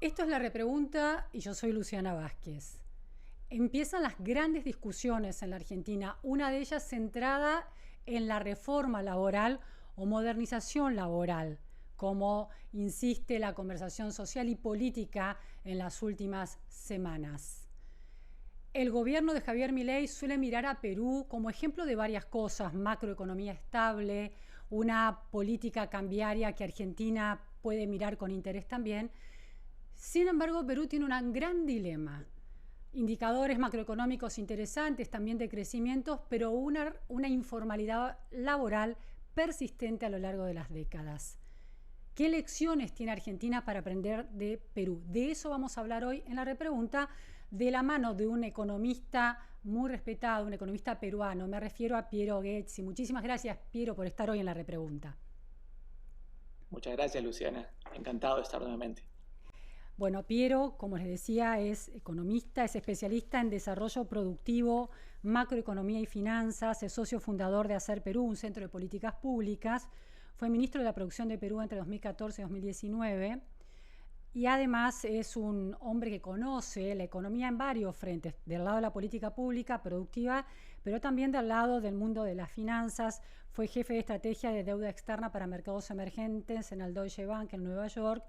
Esto es La Repregunta y yo soy Luciana Vázquez. Empiezan las grandes discusiones en la Argentina, una de ellas centrada en la reforma laboral o modernización laboral, como insiste la conversación social y política en las últimas semanas. El gobierno de Javier Milei suele mirar a Perú como ejemplo de varias cosas: macroeconomía estable, una política cambiaria que Argentina puede mirar con interés también. Sin embargo, Perú tiene un gran dilema. Indicadores macroeconómicos interesantes, también de crecimientos, pero una informalidad laboral persistente a lo largo de las décadas. ¿Qué lecciones tiene Argentina para aprender de Perú? De eso vamos a hablar hoy en La Repregunta, de la mano de un economista muy respetado, un economista peruano. Me refiero a Piero Ghezzi. Muchísimas gracias, Piero, por estar hoy en La Repregunta. Muchas gracias, Luciana. Encantado de estar nuevamente. Bueno, Piero, como les decía, es economista, es especialista en desarrollo productivo, macroeconomía y finanzas, es socio fundador de Hacer Perú, un centro de políticas públicas, fue ministro de la Producción de Perú entre 2014 y 2019 y además es un hombre que conoce la economía en varios frentes, del lado de la política pública, productiva, pero también del lado del mundo de las finanzas. Fue jefe de estrategia de deuda externa para mercados emergentes en el Deutsche Bank en Nueva York,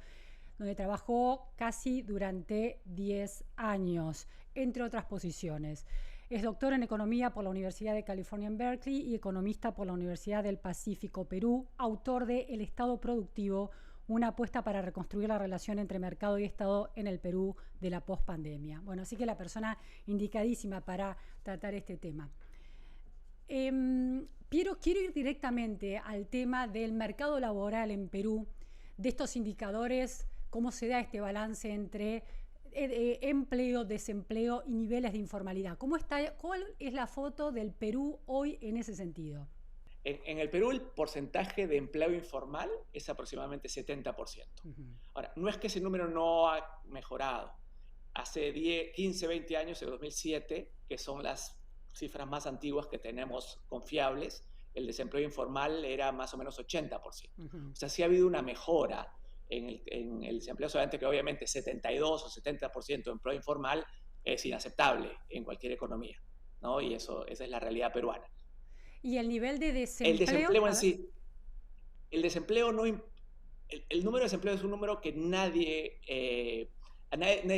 donde trabajó casi durante 10 años, entre otras posiciones. Es doctor en Economía por la Universidad de California en Berkeley y economista por la Universidad del Pacífico, Perú, autor de El Estado Productivo, una apuesta para reconstruir la relación entre mercado y Estado en el Perú de la pospandemia. Bueno, así que la persona indicadísima para tratar este tema. Piero, quiero ir directamente al tema del mercado laboral en Perú, de estos indicadores. ¿Cómo se da este balance entre empleo, desempleo y niveles de informalidad? ¿Cuál es la foto del Perú hoy en ese sentido? En el Perú el porcentaje de empleo informal es aproximadamente 70%. Ahora, no es que ese número no ha mejorado. Hace 15, 20 años, en 2007, que son las cifras más antiguas que tenemos confiables, el desempleo informal era más o menos 80%. O sea, sí ha habido una mejora en el desempleo, solamente que obviamente 72 o 70% de empleo informal es inaceptable en cualquier economía, ¿no? Y esa es la realidad peruana. ¿Y el nivel de desempleo? El desempleo en sí, el desempleo no, el número de desempleo es un número que nadie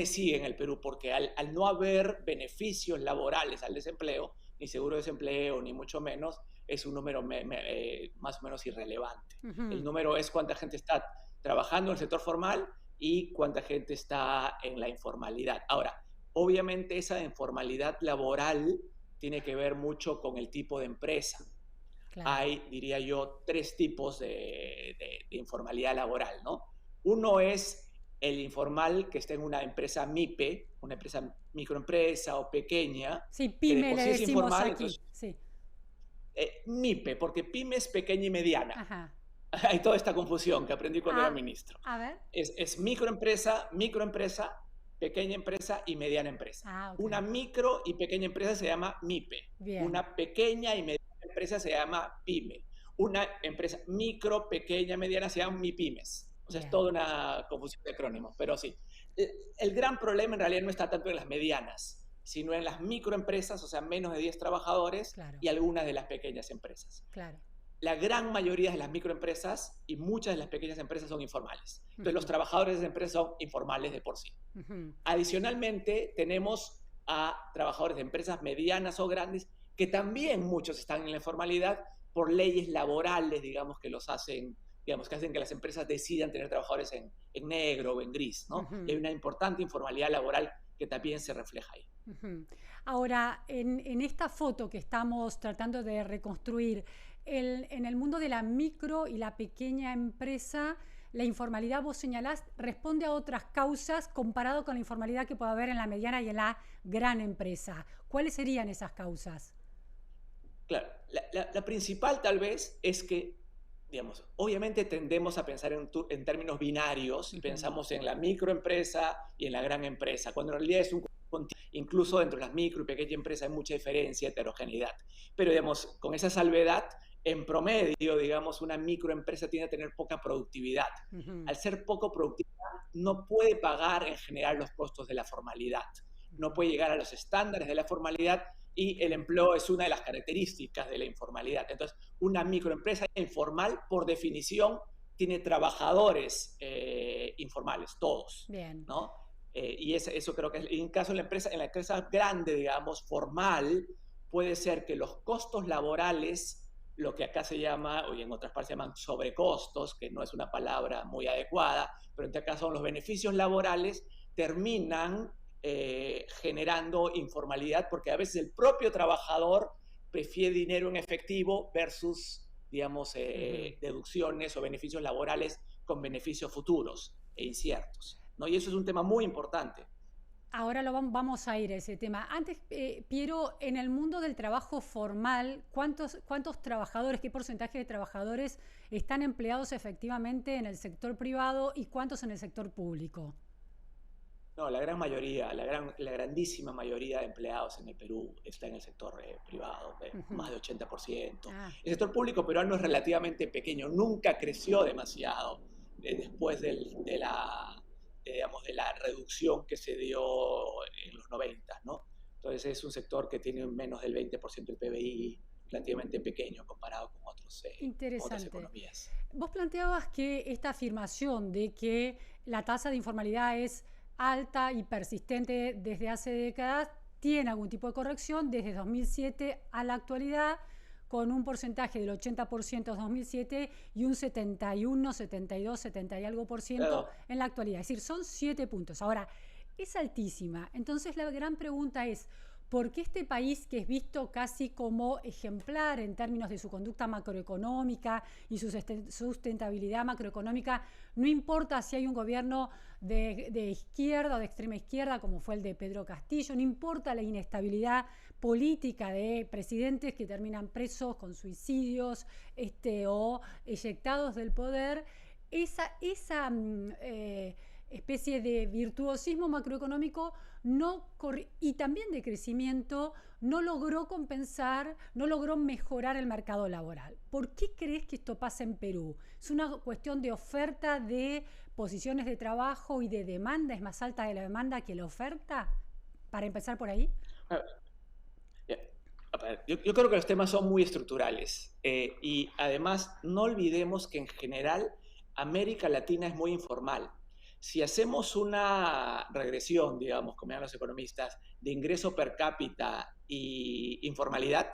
sigue en el Perú, porque al no haber beneficios laborales al desempleo, ni seguro de desempleo, ni mucho menos, es un número más o menos irrelevante. El número es cuánta gente está trabajando en el sector formal y cuánta gente está en la informalidad. Ahora, obviamente esa informalidad laboral tiene que ver mucho con el tipo de empresa. Claro. Hay, diría yo, 3 tipos de informalidad laboral, ¿no? Uno es el informal que está en una empresa MIPE, una empresa microempresa o pequeña. Sí, pyme le decimos informal, aquí. Entonces, sí. MIPE, porque pyme es pequeña y mediana. Ajá. Hay toda esta confusión que aprendí cuando era ministro. A ver. Es microempresa, pequeña empresa y mediana empresa. Okay. Una micro y pequeña empresa se llama MIPE. Bien. Una pequeña y mediana empresa se llama PYME. Una empresa micro, pequeña, mediana se llama MIPYMES. O sea, Bien. Es toda una confusión de acrónimos, pero sí. El gran problema en realidad no está tanto en las medianas, sino en las microempresas, o sea, menos de 10 trabajadores, claro. Y algunas de las pequeñas empresas. Claro. La gran mayoría de las microempresas y muchas de las pequeñas empresas son informales. Entonces, los trabajadores de esas empresas son informales de por sí. Adicionalmente, tenemos a trabajadores de empresas medianas o grandes que también muchos están en la informalidad por leyes laborales, digamos, que los hacen, digamos, que hacen que las empresas decidan tener trabajadores en negro o en gris, ¿no? Y hay una importante informalidad laboral que también se refleja ahí. Ahora, en esta foto que estamos tratando de reconstruir, en el mundo de la micro y la pequeña empresa, la informalidad, vos señalás, responde a otras causas comparado con la informalidad que puede haber en la mediana y en la gran empresa. ¿Cuáles serían esas causas? Claro, la principal tal vez es que, digamos, obviamente tendemos a pensar en términos binarios y pensamos en la microempresa y en la gran empresa, cuando en realidad es un incluso dentro de las micro y pequeñas empresas hay mucha diferencia, heterogeneidad. Pero, digamos, con esa salvedad, en promedio, digamos, una microempresa tiende a tener poca productividad. Al ser poco productiva, no puede pagar en general los costos de la formalidad, no puede llegar a los estándares de la formalidad, y el empleo es una de las características de la informalidad. Entonces, una microempresa informal, por definición, tiene trabajadores informales, todos. Bien. ¿No? Y eso creo que es, en caso de la empresa grande, digamos, formal, puede ser que los costos laborales, lo que acá se llama, o en otras partes se llaman sobrecostos, que no es una palabra muy adecuada, pero en este caso son los beneficios laborales, terminan generando informalidad, porque a veces el propio trabajador prefiere dinero en efectivo versus, digamos, deducciones o beneficios laborales con beneficios futuros e inciertos, ¿no? Y eso es un tema muy importante. Ahora vamos a ir a ese tema. Antes, Piero, en el mundo del trabajo formal, ¿cuántos trabajadores, qué porcentaje de trabajadores están empleados efectivamente en el sector privado y cuántos en el sector público? No, la gran mayoría, la grandísima mayoría de empleados en el Perú está en el sector privado, más de 80%. El sector público peruano es relativamente pequeño, nunca creció demasiado después de la reducción que se dio en los 90, ¿no? Entonces es un sector que tiene menos del 20% del PBI, relativamente pequeño comparado con otras economías. Vos planteabas que esta afirmación de que la tasa de informalidad es alta y persistente desde hace décadas tiene algún tipo de corrección desde 2007 a la actualidad, con un porcentaje del 80% en 2007 y un 71, 72, 70 y algo por ciento en la actualidad. Es decir, son 7 puntos. Ahora, es altísima. Entonces, la gran pregunta es, ¿por qué este país, que es visto casi como ejemplar en términos de su conducta macroeconómica y su sustentabilidad macroeconómica, no importa si hay un gobierno de izquierda o de extrema izquierda, como fue el de Pedro Castillo, no importa la inestabilidad política de presidentes que terminan presos con suicidios o eyectados del poder, esa especie de virtuosismo macroeconómico y también de crecimiento no logró compensar, no logró mejorar el mercado laboral. ¿Por qué crees que esto pasa en Perú? ¿Es una cuestión de oferta de posiciones de trabajo y de demanda? ¿Es más alta de la demanda que la oferta? Para empezar por ahí. Yo creo que los temas son muy estructurales y además no olvidemos que en general América Latina es muy informal. Si hacemos una regresión, digamos, como llaman los economistas, de ingreso per cápita y informalidad,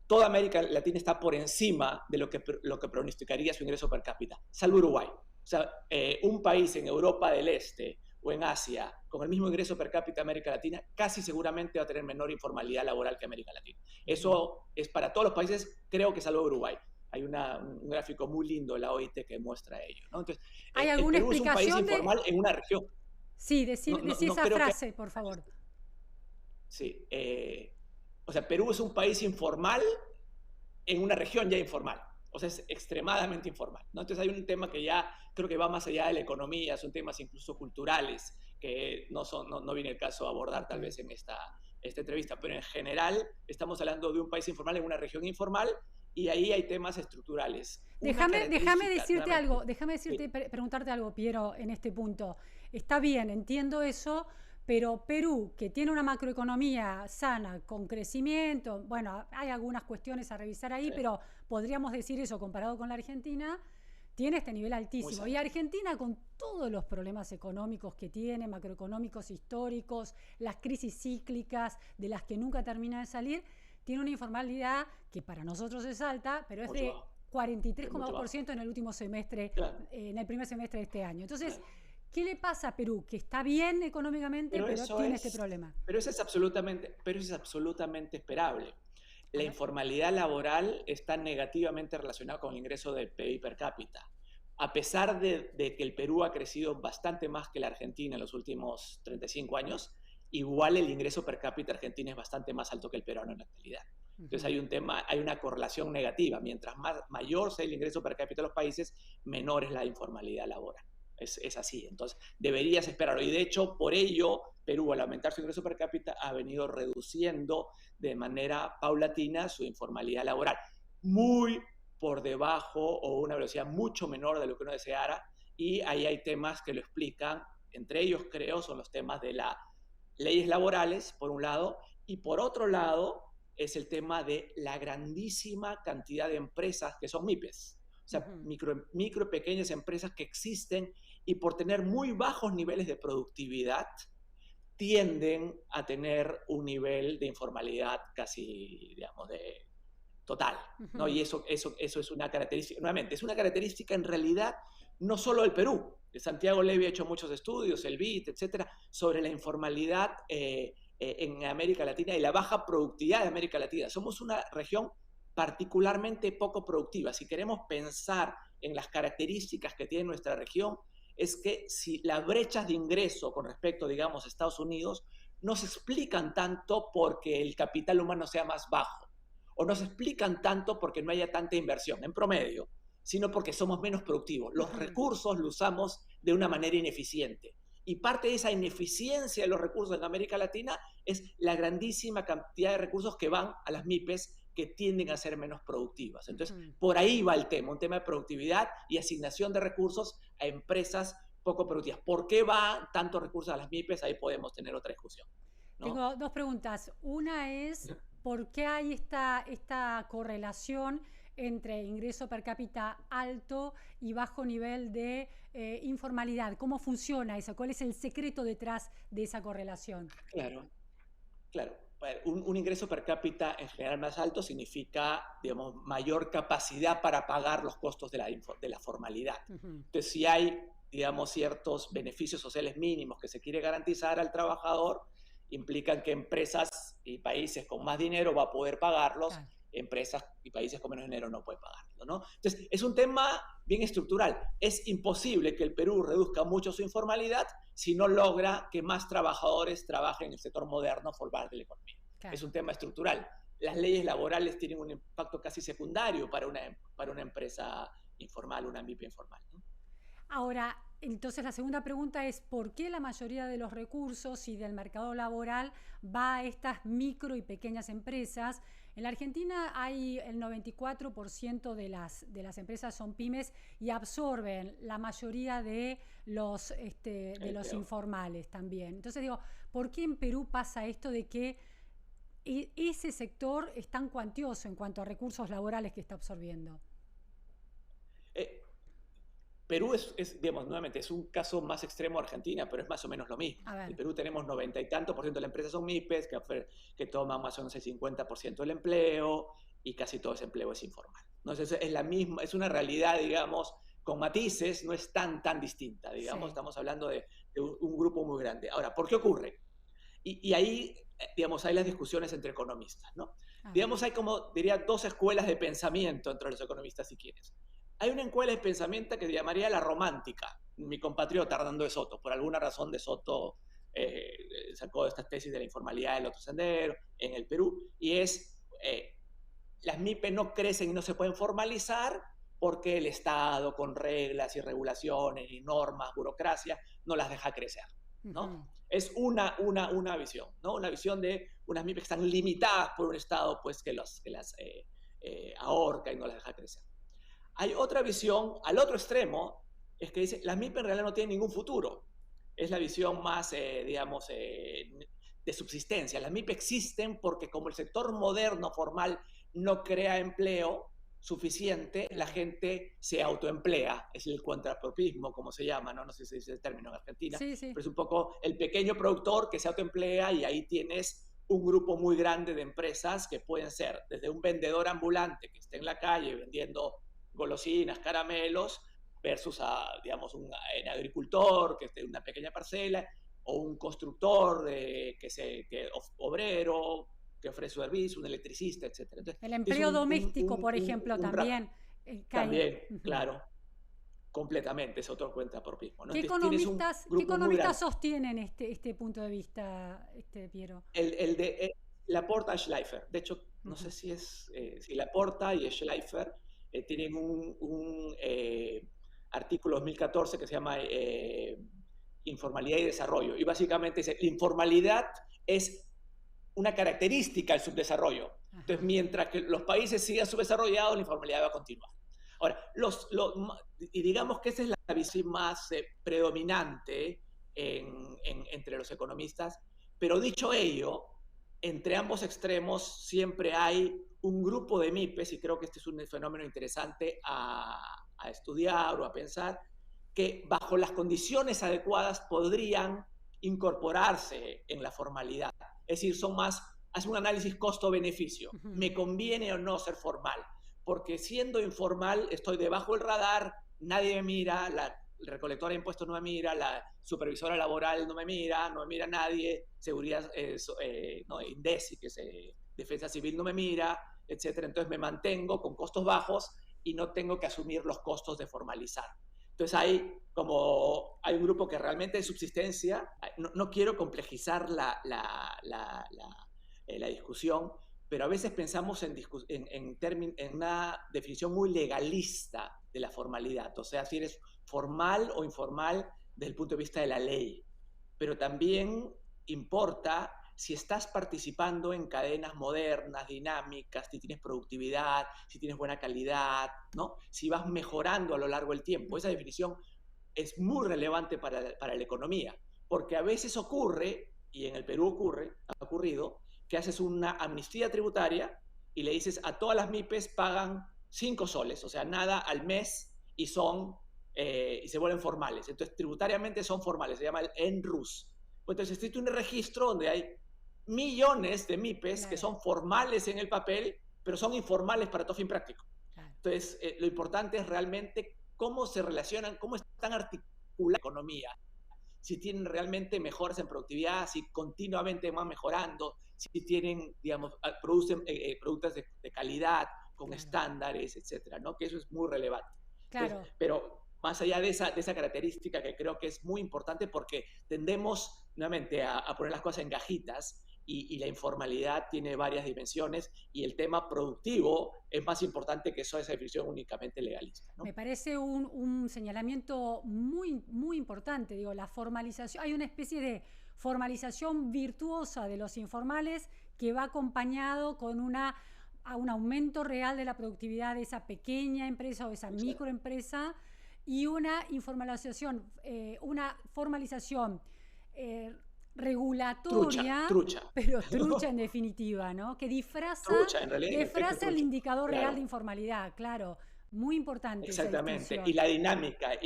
toda América Latina está por encima de lo que pronosticaría su ingreso per cápita, salvo Uruguay. O sea, un país en Europa del Este o en Asia con el mismo ingreso per cápita de América Latina casi seguramente va a tener menor informalidad laboral que América Latina. Eso es para todos los países, creo que salvo Uruguay. Hay un gráfico muy lindo de la OIT que muestra ello, ¿no? Entonces, ¿hay alguna el Perú explicación es un país informal en una región. Sí, decí esa frase, por favor. Sí. O sea, Perú es un país informal en una región ya informal. O sea, es extremadamente informal, ¿no? Entonces hay un tema que ya creo que va más allá de la economía, son temas incluso culturales que no viene el caso a abordar tal vez en esta entrevista, pero en general estamos hablando de un país informal en una región informal. Y ahí hay temas estructurales. Déjame preguntarte algo, Piero, en este punto. Está bien, entiendo eso, pero Perú, que tiene una macroeconomía sana, con crecimiento, bueno, hay algunas cuestiones a revisar ahí, pero podríamos decir eso comparado con la Argentina, tiene este nivel altísimo. Y Argentina, con todos los problemas económicos que tiene, macroeconómicos históricos, las crisis cíclicas de las que nunca termina de salir, tiene una informalidad que para nosotros es alta, pero es de 43,2% en el último semestre, en el primer semestre de este año. Entonces, ¿qué le pasa a Perú? Que está bien económicamente, pero tiene este problema. Pero eso es absolutamente esperable. La informalidad laboral está negativamente relacionada con el ingreso del PIB per cápita. A pesar de que el Perú ha crecido bastante más que la Argentina en los últimos 35 años, igual el ingreso per cápita argentino es bastante más alto que el peruano en la actualidad. Entonces hay una correlación negativa. Mientras mayor sea el ingreso per cápita de los países, menor es la informalidad laboral. Es así. Entonces deberías esperarlo. Y de hecho, por ello, Perú, al aumentar su ingreso per cápita, ha venido reduciendo de manera paulatina su informalidad laboral. Muy por debajo o una velocidad mucho menor de lo que uno deseara, y ahí hay temas que lo explican, entre ellos creo son los temas de las leyes laborales, por un lado, y por otro lado es el tema de la grandísima cantidad de empresas que son MIPES, o sea, micro y pequeñas empresas que existen y por tener muy bajos niveles de productividad tienden a tener un nivel de informalidad casi, digamos, de total, ¿no? Y eso es una característica, nuevamente, es una característica en realidad no solo del Perú. Santiago Levy ha hecho muchos estudios, el BIT, etcétera, sobre la informalidad en América Latina y la baja productividad de América Latina. Somos una región particularmente poco productiva. Si queremos pensar en las características que tiene nuestra región, es que si las brechas de ingreso con respecto, digamos, a Estados Unidos, no se explican tanto porque el capital humano sea más bajo, o no se explican tanto porque no haya tanta inversión en promedio, sino porque somos menos productivos. Los recursos los usamos de una manera ineficiente. Y parte de esa ineficiencia de los recursos en América Latina es la grandísima cantidad de recursos que van a las MIPES que tienden a ser menos productivas. Entonces, por ahí va el tema, un tema de productividad y asignación de recursos a empresas poco productivas. ¿Por qué va tantos recursos a las MIPES? Ahí podemos tener otra discusión, ¿no? Tengo dos preguntas. Una es, ¿por qué hay esta correlación entre ingreso per cápita alto y bajo nivel de informalidad? ¿Cómo funciona eso? ¿Cuál es el secreto detrás de esa correlación? Claro, claro. Un ingreso per cápita en general más alto significa, digamos, mayor capacidad para pagar los costos de la formalidad. Entonces, si hay, digamos, ciertos beneficios sociales mínimos que se quiere garantizar al trabajador, implican que empresas y países con más dinero va a poder pagarlos, claro. Empresas y países con menos dinero no pueden pagarlo, ¿no? Entonces, es un tema bien estructural. Es imposible que el Perú reduzca mucho su informalidad si no logra que más trabajadores trabajen en el sector moderno formal de la economía. Claro. Es un tema estructural. Las leyes laborales tienen un impacto casi secundario para una empresa informal, una MIPE informal, ¿no? Ahora, entonces la segunda pregunta es, ¿por qué la mayoría de los recursos y del mercado laboral va a estas micro y pequeñas empresas? En la Argentina hay el 94% de las empresas son pymes y absorben la mayoría de los informales también. Entonces digo, ¿por qué en Perú pasa esto de que ese sector es tan cuantioso en cuanto a recursos laborales que está absorbiendo? Perú digamos, nuevamente, es un caso más extremo a Argentina, pero es más o menos lo mismo. En Perú tenemos 90 y tanto por ciento de las empresas son MIPES, que toman más o menos el 50% del empleo, y casi todo ese empleo es informal. Entonces, es la misma, es una realidad, digamos, con matices, no es tan distinta, digamos, sí. Estamos hablando de un grupo muy grande. Ahora, ¿por qué ocurre? Y ahí, digamos, hay las discusiones entre economistas, ¿no? Digamos, hay como, diría, dos escuelas de pensamiento entre los economistas, si quieres. Hay una escuela de pensamiento que llamaría la romántica. Mi compatriota Hernando de Soto, por alguna razón de Soto sacó estas tesis de la informalidad del otro sendero en el Perú, y es, las MIPE no crecen y no se pueden formalizar porque el Estado, con reglas y regulaciones y normas, burocracia, no las deja crecer, ¿no? Es una visión, ¿no? Una visión de unas MIPE que están limitadas por un Estado, pues, que las ahorca y no las deja crecer. Hay otra visión, al otro extremo, es que dice, las MIPE en realidad no tienen ningún futuro. Es la visión más, digamos, de subsistencia. Las MIPE existen porque como el sector moderno, formal, no crea empleo suficiente, la gente se autoemplea. Es el contrapropismo, como se llama, ¿no? No sé si dice el término en Argentina. Sí, sí. Pero es un poco el pequeño productor que se autoemplea, y ahí tienes un grupo muy grande de empresas que pueden ser desde un vendedor ambulante que esté en la calle vendiendo golosinas, caramelos, versus digamos, un agricultor que esté en una pequeña parcela, o un constructor, obrero, que ofrece servicio, un electricista, etc. Entonces, el empleo doméstico, por ejemplo, también. También, claro, completamente, es otro cuentapropismo, ¿no? ¿Qué economistas sostienen este punto de vista, Piero? El de Laporta y Schleifer. De hecho, no sé si es si Laporta y Schleifer tienen un artículo 2014 que se llama Informalidad y Desarrollo. Y básicamente dice, la informalidad es una característica del subdesarrollo. Entonces, mientras que los países sigan subdesarrollados, la informalidad va a continuar. Ahora, y digamos que esa es la visión más predominante entre los economistas, pero dicho ello, entre ambos extremos siempre hay un grupo de MIPES, y creo que este es un fenómeno interesante a estudiar o a pensar, que bajo las condiciones adecuadas podrían incorporarse en la formalidad. Es decir, hacen un análisis costo-beneficio. ¿Me conviene o no ser formal? Porque siendo informal estoy debajo del radar, nadie me mira, la recolectora de impuestos no me mira, la supervisora laboral no me mira nadie, seguridad, no, INDECI, que es Defensa Civil, no me mira, etc. Entonces me mantengo con costos bajos y no tengo que asumir los costos de formalizar. Entonces hay un grupo que realmente es subsistencia. No quiero complejizar la discusión, pero a veces pensamos en una definición muy legalista de la formalidad. O sea, si eres formal o informal desde el punto de vista de la ley. Pero también importa si estás participando en cadenas modernas, dinámicas, si tienes productividad, si tienes buena calidad, ¿no? Si vas mejorando a lo largo del tiempo. Esa definición es muy relevante para la economía, porque a veces ocurre, y en el Perú ha ocurrido, que haces una amnistía tributaria y le dices a todas las MIPES pagan 5 soles, o sea, nada al mes, y se vuelven formales. Entonces, tributariamente son formales, se llama el ENRUS. Entonces, existe un registro donde hay millones de MIPES que son formales en el papel, pero son informales para todo fin práctico. Entonces, lo importante es realmente cómo se relacionan, cómo están articuladas la economía, si tienen realmente mejoras en productividad, si continuamente van mejorando, si tienen, digamos, producen productos de calidad, con estándares, etcétera, ¿no? Que eso es muy relevante. Entonces, pero más allá de esa característica que creo que es muy importante, porque tendemos nuevamente a poner las cosas en cajitas, y la informalidad tiene varias dimensiones, y el tema productivo es más importante que esa definición únicamente legalista, ¿no? Me parece un señalamiento muy, muy importante. Digo, la formalización, hay una especie de formalización virtuosa de los informales que va acompañado con a un aumento real de la productividad de esa pequeña empresa o esa microempresa, y una formalización regulatoria, pero trucha en definitiva, ¿no? Que disfraza el indicador real de informalidad, claro. Muy importante. Exactamente. Y la dinámica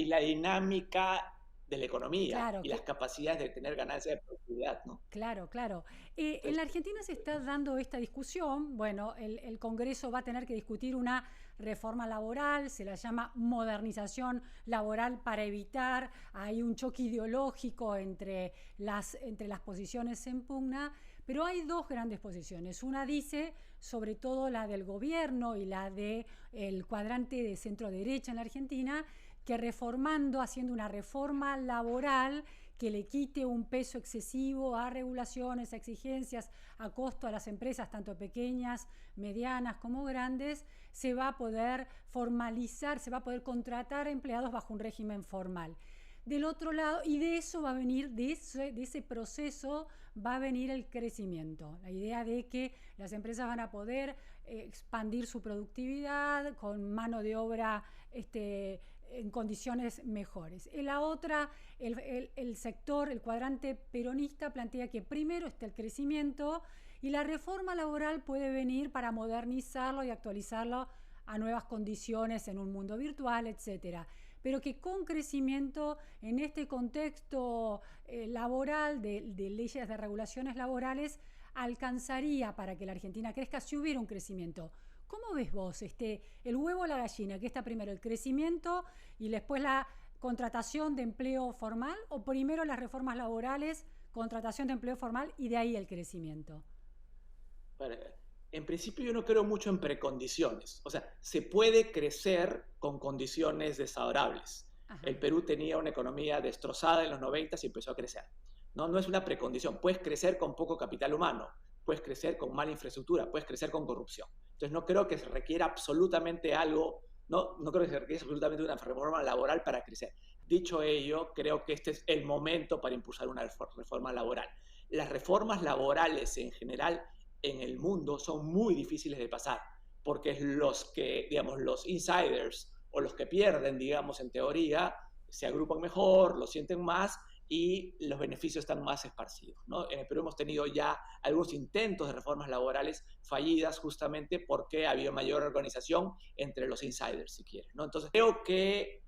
de la economía, y las capacidades de tener ganancias de productividad, ¿no? Claro. En la Argentina se está dando esta discusión. Bueno, el Congreso va a tener que discutir una reforma laboral, se la llama modernización laboral, para evitar hay un choque ideológico entre las posiciones en pugna, pero hay dos grandes posiciones. Una dice, sobre todo la del gobierno y la del cuadrante de centro derecha en la Argentina, que haciendo una reforma laboral que le quite un peso excesivo a regulaciones, a exigencias, a costo a las empresas, tanto pequeñas, medianas como grandes, se va a poder formalizar, se va a poder contratar empleados bajo un régimen formal. Del otro lado, y de eso va a venir, de ese proceso va a venir el crecimiento. La idea de que las empresas van a poder expandir su productividad con mano de obra en condiciones mejores. En la otra, el sector, el cuadrante peronista, plantea que primero está el crecimiento, y la reforma laboral puede venir para modernizarlo y actualizarlo a nuevas condiciones en un mundo virtual, etcétera. Pero que con crecimiento, en este contexto laboral de leyes de regulaciones laborales, alcanzaría para que la Argentina crezca si hubiera un crecimiento. ¿Cómo ves vos el huevo o la gallina? ¿Qué está primero, el crecimiento y después la contratación de empleo formal, o primero las reformas laborales, contratación de empleo formal y de ahí el crecimiento? En principio yo no creo mucho en precondiciones. O sea, se puede crecer con condiciones desfavorables. El Perú tenía una economía destrozada en los 90 y empezó a crecer. No es una precondición. Puedes crecer con poco capital humano, puedes crecer con mala infraestructura, puedes crecer con corrupción. Entonces no creo que se requiera absolutamente algo, no creo que se requiera absolutamente una reforma laboral para crecer. dicho ello, creo que este es el momento para impulsar una reforma laboral. Las reformas laborales en general en el mundo son muy difíciles de pasar, porque los que, digamos, los insiders o los que pierden, digamos, en teoría, se agrupan mejor, lo sienten más y los beneficios están más esparcidos, ¿no? En el Perú hemos tenido ya algunos intentos de reformas laborales fallidas justamente porque ha habido mayor organización entre los insiders, si quieres, ¿no? Entonces, creo que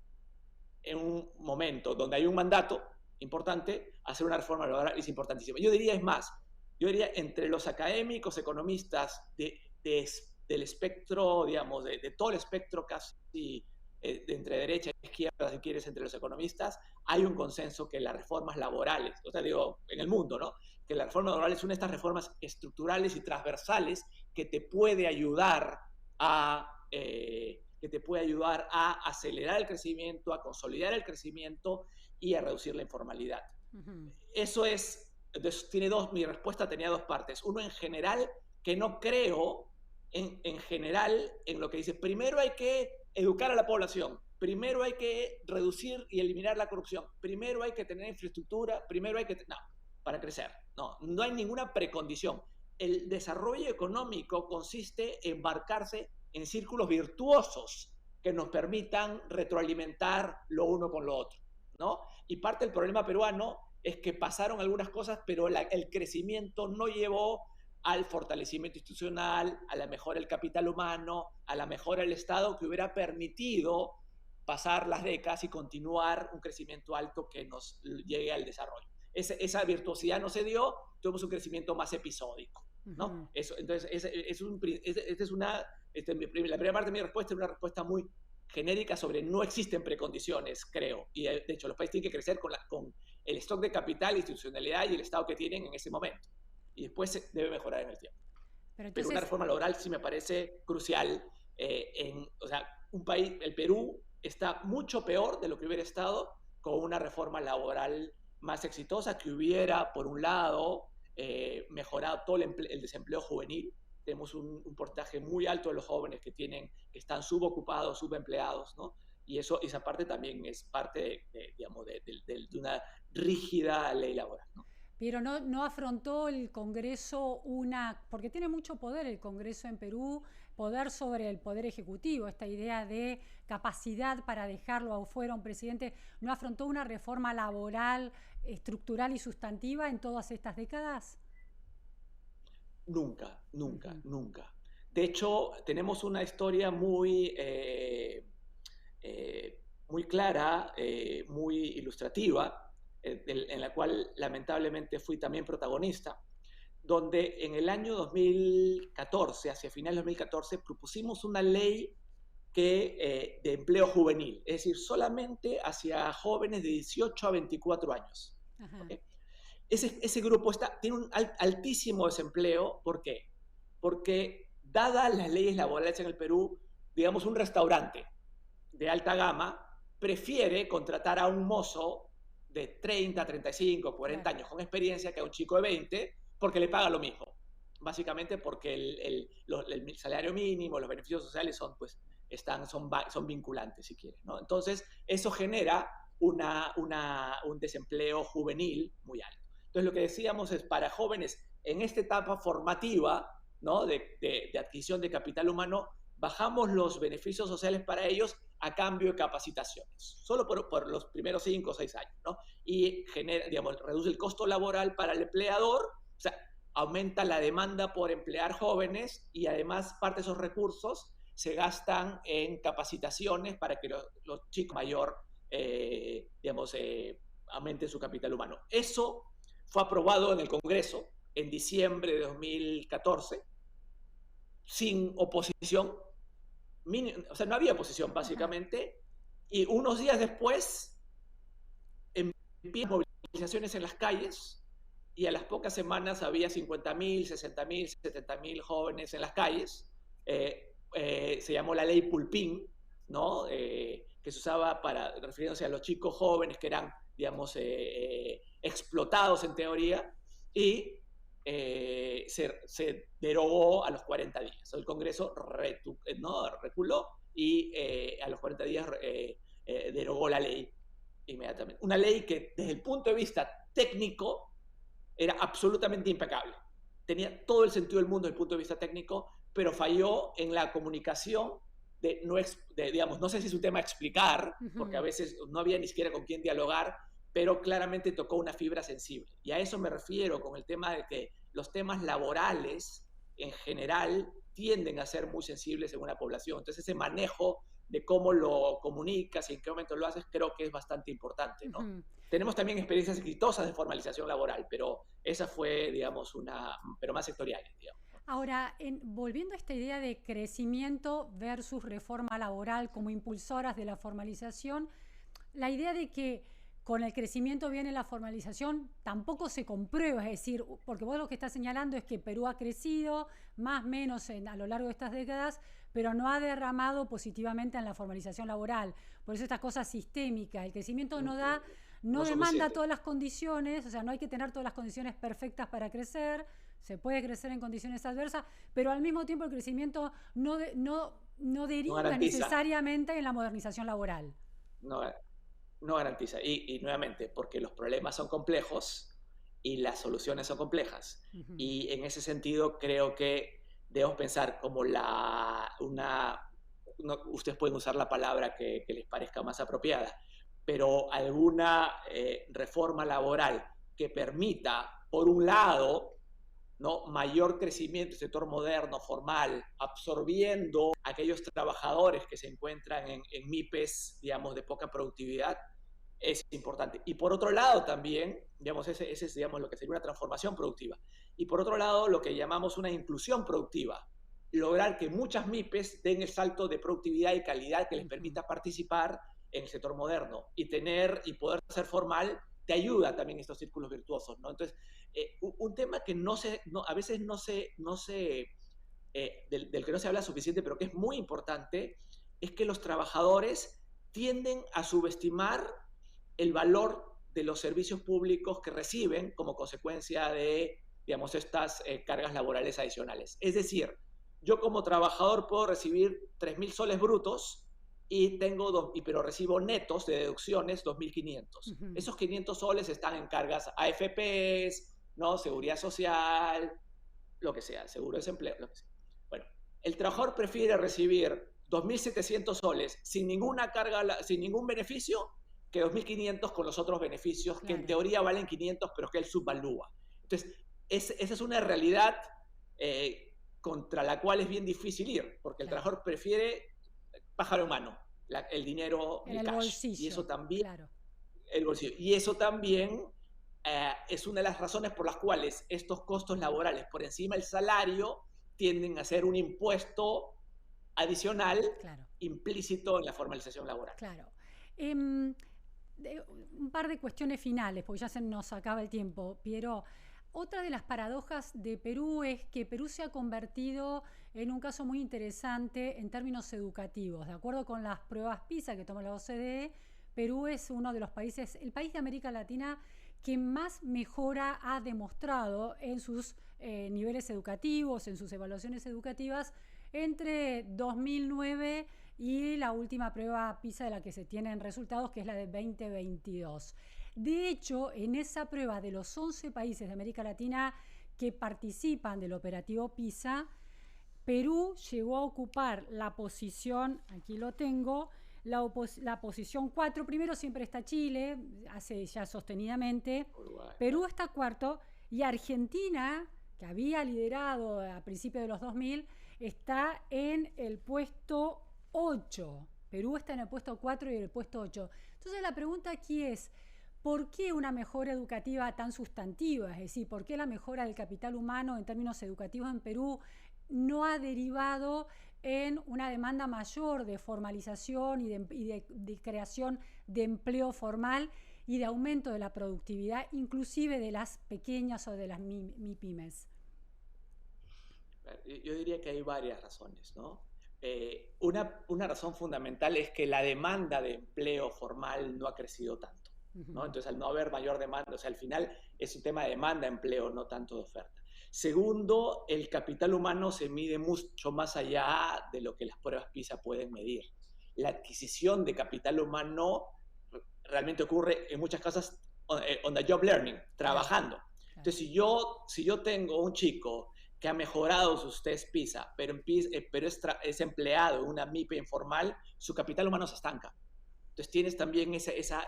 en un momento donde hay un mandato importante, hacer una reforma laboral es importantísimo. Yo diría, es más, yo diría entre los académicos, economistas del espectro, digamos, de todo el espectro casi entre derecha e izquierda, si quieres, entre los economistas, hay un consenso que las reformas laborales, o sea, digo, en el mundo, ¿no? Que la reforma laboral es una de estas reformas estructurales y transversales que te puede ayudar a acelerar el crecimiento, a consolidar el crecimiento y a reducir la informalidad. Eso es, entonces mi respuesta tenía dos partes. Uno en general, que no creo en general en lo que dice, primero hay que educar a la población, primero hay que reducir y eliminar la corrupción, primero hay que tener infraestructura, primero hay que... No, para crecer. No hay ninguna precondición. El desarrollo económico consiste en embarcarse en círculos virtuosos que nos permitan retroalimentar lo uno con lo otro, ¿no? Y parte del problema peruano es que pasaron algunas cosas, pero el crecimiento no llevó al fortalecimiento institucional, a la mejora del capital humano, a la mejora del Estado que hubiera permitido pasar las décadas y continuar un crecimiento alto que nos llegue al desarrollo. Esa virtuosidad no se dio, tuvimos un crecimiento más episódico, ¿no? Eso, entonces, la primera parte de mi respuesta es una respuesta muy genérica sobre no existen precondiciones, creo. Y de hecho, los países tienen que crecer con el stock de capital, institucionalidad y el Estado que tienen en ese momento. Y después se debe mejorar en el tiempo. Pero una reforma laboral sí me parece crucial. O sea, el Perú está mucho peor de lo que hubiera estado con una reforma laboral más exitosa que hubiera, por un lado, mejorado todo el desempleo juvenil. Tenemos un porcentaje muy alto de los jóvenes que están subocupados, subempleados, ¿no? Y esa parte también es parte de una rígida ley laboral, ¿no? Pero no afrontó el Congreso porque tiene mucho poder el Congreso en Perú, poder sobre el Poder Ejecutivo, esta idea de capacidad para dejarlo afuera un presidente, ¿no afrontó una reforma laboral, estructural y sustantiva en todas estas décadas? Nunca. De hecho, tenemos una historia muy clara, muy ilustrativa, en la cual lamentablemente fui también protagonista, donde en el año 2014, hacia finales de 2014, propusimos una ley de empleo juvenil, es decir, solamente hacia jóvenes de 18 a 24 años. ¿Okay? Ese grupo tiene un altísimo desempleo. ¿Por qué? Porque, dadas las leyes laborales en el Perú, digamos, un restaurante de alta gama prefiere contratar a un mozo de 30, 35, 40 años con experiencia que a un chico de 20 porque le paga lo mismo. Básicamente porque el salario mínimo, los beneficios sociales son vinculantes, si quieres, ¿no? Entonces, eso genera un desempleo juvenil muy alto. Entonces, lo que decíamos es, para jóvenes en esta etapa formativa, ¿no? de adquisición de capital humano, bajamos los beneficios sociales para ellos a cambio de capacitaciones, solo por los primeros 5 o 6 años, ¿no? Y reduce el costo laboral para el empleador, o sea, aumenta la demanda por emplear jóvenes y además parte de esos recursos se gastan en capacitaciones para que los chicos mayor, aumenten su capital humano. Eso fue aprobado en el Congreso en diciembre de 2014, sin oposición. O sea, no había oposición, básicamente. Y unos días después empiezan movilizaciones en las calles y a las pocas semanas había 50.000, 60.000, 70.000 jóvenes en las calles. Se llamó la ley Pulpín, ¿no? Que se usaba refiriéndose a los chicos jóvenes que eran, digamos, explotados en teoría, y se derogó a los 40 días. El Congreso reculó y a los 40 días derogó la ley. inmediatamente. Una ley que desde el punto de vista técnico era absolutamente impecable. Tenía todo el sentido del mundo desde el punto de vista técnico, pero falló en la comunicación digamos, no sé si es un tema a explicar, porque a veces no había ni siquiera con quién dialogar, pero claramente tocó una fibra sensible. Y a eso me refiero con el tema de que los temas laborales en general tienden a ser muy sensibles en una población. Entonces ese manejo de cómo lo comunicas y en qué momento lo haces creo que es bastante importante, ¿no? Tenemos también experiencias exitosas de formalización laboral, pero esa fue, digamos, pero más sectorial, digamos. Ahora, volviendo a esta idea de crecimiento versus reforma laboral como impulsoras de la formalización, la idea de que con el crecimiento viene la formalización tampoco se comprueba, es decir, porque vos lo que estás señalando es que Perú ha crecido más o menos a lo largo de estas décadas, pero no ha derramado positivamente en la formalización laboral. Por eso esta cosa sistémica, el crecimiento no demanda todas las condiciones, o sea, no hay que tener todas las condiciones perfectas para crecer. Se puede crecer en condiciones adversas, pero al mismo tiempo el crecimiento no deriva necesariamente en la modernización laboral. No garantiza. Y nuevamente, porque los problemas son complejos y las soluciones son complejas. Y en ese sentido creo que debemos pensar como ustedes pueden usar la palabra que les parezca más apropiada, pero alguna reforma laboral que permita, por un lado, ¿no?, mayor crecimiento del sector moderno, formal, absorbiendo a aquellos trabajadores que se encuentran en MIPES, digamos, de poca productividad, es importante. Y por otro lado también, digamos, ese es, digamos, lo que sería una transformación productiva. Y por otro lado, lo que llamamos una inclusión productiva. Lograr que muchas MIPES den el salto de productividad y calidad que les permita participar en el sector moderno y poder ser formal te ayuda también estos círculos virtuosos, ¿no? Entonces, un tema que a veces del que no se habla suficiente, pero que es muy importante, es que los trabajadores tienden a subestimar el valor de los servicios públicos que reciben como consecuencia de, digamos, estas cargas laborales adicionales. Es decir, yo como trabajador puedo recibir 3.000 soles brutos pero recibo netos de deducciones 2.500. Esos 500 soles están en cargas AFPs, ¿no?, seguridad social, lo que sea, seguro de desempleo, lo que sea. Bueno, el trabajador prefiere recibir 2.700 soles sin ninguna carga, sin ningún beneficio, que 2.500 con los otros beneficios, claro, que en teoría valen 500, pero que él subvalúa. Entonces, esa es una realidad contra la cual es bien difícil ir, porque el trabajador prefiere pájaro humano, el dinero, el cash. Bolsillo. Y eso también, claro, el bolsillo. Y eso también es una de las razones por las cuales estos costos laborales por encima del salario tienden a ser un impuesto adicional, claro, implícito en la formalización laboral. Claro. Un par de cuestiones finales, porque ya se nos acaba el tiempo, Piero. Otra de las paradojas de Perú es que Perú se ha convertido en un caso muy interesante en términos educativos. De acuerdo con las pruebas PISA que toma la OCDE, Perú es uno de los países, el país de América Latina que más mejora ha demostrado en sus niveles educativos, en sus evaluaciones educativas, entre 2009 y la última prueba PISA de la que se tienen resultados, que es la de 2022. De hecho, en esa prueba de los 11 países de América Latina que participan del operativo PISA, Perú llegó a ocupar la posición, aquí lo tengo, la posición 4. Primero siempre está Chile, hace ya sostenidamente. Perú está cuarto y Argentina, que había liderado a principios de los 2000, está en el puesto 8. Perú está en el puesto 4 y en el puesto 8. Entonces la pregunta aquí es, ¿por qué una mejora educativa tan sustantiva? Es decir, ¿por qué la mejora del capital humano en términos educativos en Perú no ha derivado en una demanda mayor de formalización y de creación de empleo formal y de aumento de la productividad, inclusive de las pequeñas o de las MIPYMES? Yo diría que hay varias razones, ¿no? Una razón fundamental es que la demanda de empleo formal no ha crecido tanto, ¿no? Entonces, al no haber mayor demanda, o sea, al final es un tema de demanda de empleo, no tanto de oferta. Segundo, el capital humano se mide mucho más allá de lo que las pruebas PISA pueden medir. La adquisición de capital humano realmente ocurre en muchas casas on the job learning, trabajando. Entonces, si yo tengo un chico que ha mejorado sus test PISA, pero es empleado en una MIPE informal, su capital humano se estanca. Entonces tienes también esa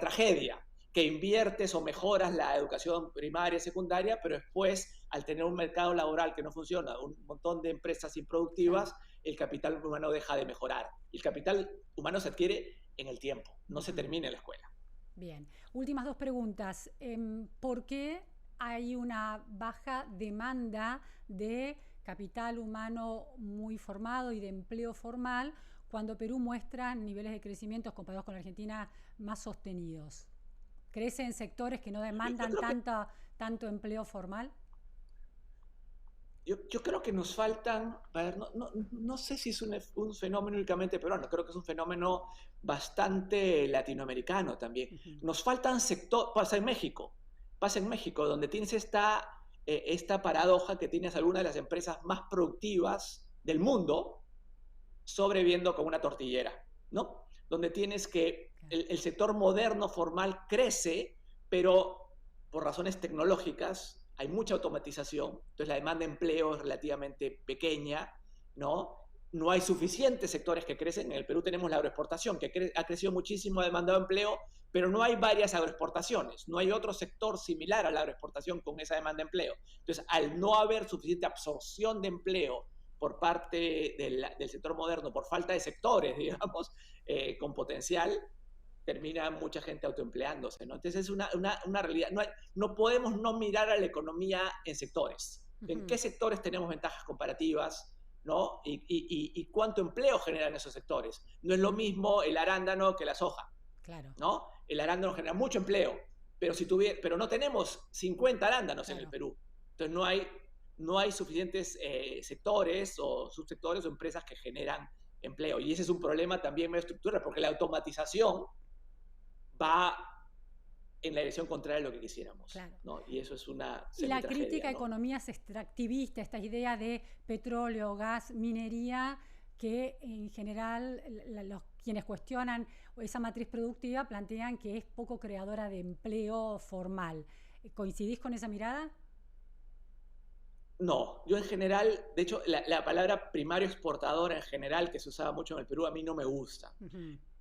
tragedia, que inviertes o mejoras la educación primaria y secundaria, pero después, al tener un mercado laboral que no funciona, un montón de empresas improductivas, el capital humano deja de mejorar. Y el capital humano se adquiere en el tiempo, no se termina en la escuela. Bien. Últimas dos preguntas. ¿Por qué hay una baja demanda de capital humano muy formado y de empleo formal cuando Perú muestra niveles de crecimiento comparados con la Argentina más sostenidos? ¿Crece en sectores que no demandan tanto empleo formal? Yo creo que nos faltan, a ver, no sé si es un fenómeno únicamente peruano, creo que es un fenómeno bastante latinoamericano también. Nos faltan sectores, pasa en México, donde tienes esta paradoja que tienes algunas de las empresas más productivas del mundo sobreviviendo con una tortillera, ¿no? Donde tienes que el sector moderno, formal, crece, pero por razones tecnológicas hay mucha automatización, entonces la demanda de empleo es relativamente pequeña, ¿no? No hay suficientes sectores que crecen. En el Perú tenemos la agroexportación, que ha crecido muchísimo, ha demandado empleo, pero no hay varias agroexportaciones, no hay otro sector similar a la agroexportación con esa demanda de empleo. Entonces, al no haber suficiente absorción de empleo por parte del sector moderno, por falta de sectores, digamos, con potencial, termina mucha gente autoempleándose, ¿no? Entonces es una realidad. No podemos no mirar a la economía en sectores. ¿En qué sectores tenemos ventajas comparativas? ¿No? Y cuánto empleo generan esos sectores. No es lo mismo el arándano que la soja. Claro. ¿No? El arándano genera mucho empleo, pero no tenemos 50 arándanos en el Perú. Entonces no hay suficientes sectores o subsectores o empresas que generan empleo. Y ese es un problema también medio estructural, porque la automatización va en la dirección contraria a lo que quisiéramos. Claro. ¿No? Y eso es una Y la crítica a ¿no? economías extractivistas, esta idea de petróleo, gas, minería, que en general quienes cuestionan esa matriz productiva plantean que es poco creadora de empleo formal. ¿Coincidís con esa mirada? No, yo en general, de hecho, la palabra primario exportador en general, que se usaba mucho en el Perú, a mí no me gusta.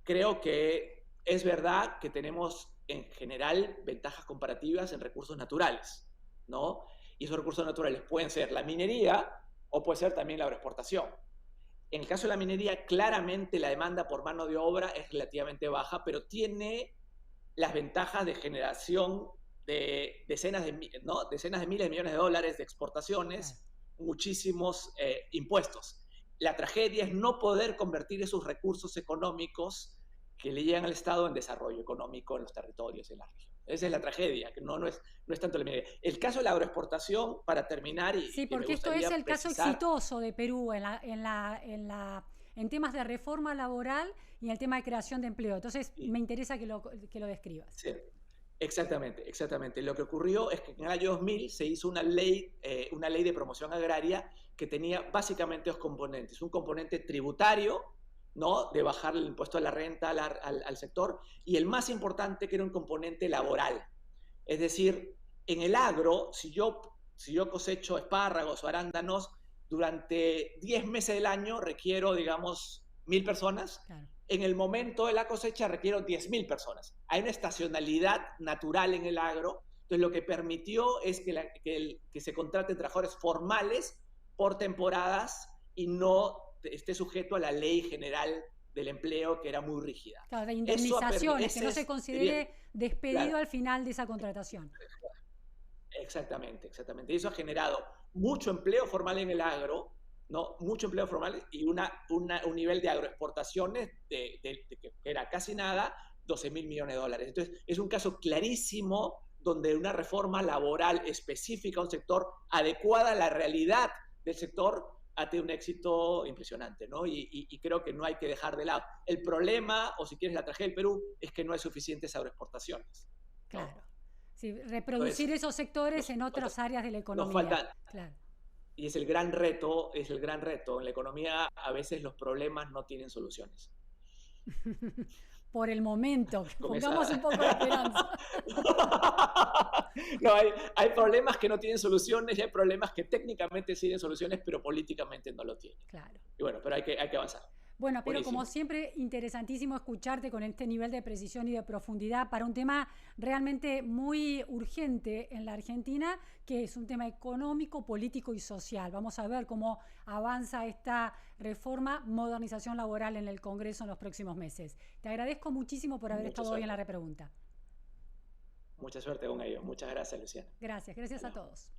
Creo que es verdad que tenemos en general ventajas comparativas en recursos naturales, ¿no? Y esos recursos naturales pueden ser la minería o puede ser también la agroexportación. En el caso de la minería, claramente la demanda por mano de obra es relativamente baja, pero tiene las ventajas de generación de decenas de miles de millones de dólares de exportaciones, muchísimos impuestos. La tragedia es no poder convertir esos recursos económicos que le llegan al Estado en desarrollo económico en los territorios, en la región. Esa es la tragedia, que no es tanto la minería. El caso de la agroexportación, para terminar... Sí, porque esto es el caso exitoso de Perú en temas de reforma laboral y en el tema de creación de empleo. Entonces, me interesa que lo describas. Sí, exactamente. Lo que ocurrió es que en el año 2000 se hizo una ley de promoción agraria que tenía básicamente dos componentes. Un componente tributario, ¿no? De bajar el impuesto a la renta al sector, y el más importante, que era un componente laboral. Es decir, en el agro, si yo cosecho espárragos o arándanos, durante 10 meses del año requiero, digamos, 1.000 personas. Claro. En el momento de la cosecha requiero 10.000 personas. Hay una estacionalidad natural en el agro. Entonces, lo que permitió es que se contraten trabajadores formales por temporadas y no esté sujeto a la ley general del empleo, que era muy rígida. Claro, de indemnizaciones, que no se considere despedido al final de esa contratación. Exactamente. Y eso ha generado mucho empleo formal en el agro, ¿no? Mucho empleo formal y un nivel de agroexportaciones que era casi nada, 12.000 millones de dólares. Entonces, es un caso clarísimo donde una reforma laboral específica a un sector, adecuada a la realidad del sector, ha tenido un éxito impresionante, ¿no? Y creo que no hay que dejar de lado. El problema, o si quieres la tragedia del Perú, es que no hay suficientes agroexportaciones, ¿no? Claro. Sí, reproducir esos sectores en otras áreas de la economía. Nos falta, claro. Y es el gran reto. En la economía a veces los problemas no tienen soluciones. por el momento. con Pongamos esa... un poco de esperanza. No, hay problemas que no tienen soluciones y hay problemas que técnicamente sí tienen soluciones, pero políticamente no lo tienen. Claro. Y bueno, pero hay que avanzar. Bueno, pero Buenísimo. como siempre, interesantísimo escucharte con este nivel de precisión y de profundidad para un tema realmente muy urgente en la Argentina, que es un tema económico, político y social. Vamos a ver cómo avanza esta reforma, modernización laboral en el Congreso en los próximos meses. Te agradezco muchísimo por haber estado hoy en la repregunta. Mucha suerte con ello. Muchas gracias, Luciana. Gracias a todos.